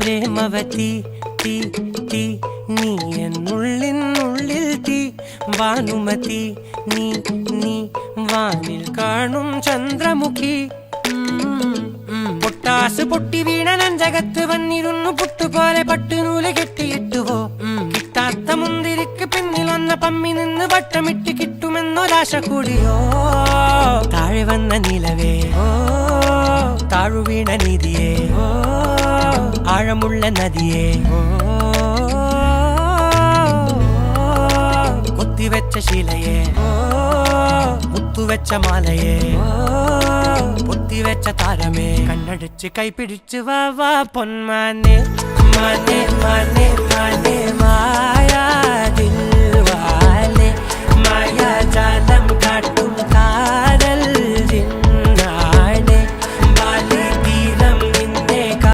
പ്രേമവതി തീ തീ നീ എന്നുള്ളിൽ തീ ഭാനുമതി നീ നീ വാനിൽ കാണും ചന്ദ്രമുഖി പൊട്ടാസ് പൊട്ടി വീണ നെഞ്ചകത്ത് വന്നിരുന്നു പുട്ടുപോലെ പട്ടുനൂല് കെട്ടിയിട്ടുവോ കിട്ടാത്ത മുന്തിരിക്ക് പിന്നിൽ വന്ന പമ്മി നിന്ന് വട്ടമിട്ട് കിട്ടുമെന്നൊരാശ കൂടിയോ താഴെ വന്ന നിലവേ താഴു വീണ നിധിയേ ആഴമുള്ള നദിയേ കൊത്തിവെച്ച ശിലയേ മുത്തുവെച്ച മാലയേ പൊത്തിവെച്ച താരമേ കണ്ണടിച്ച് കൈപിടിച്ച് വാ വാ പൊന്മാനെ മാനെ മാനെ മാനെ മായാ ദിൽവാലെ മായാ ജാല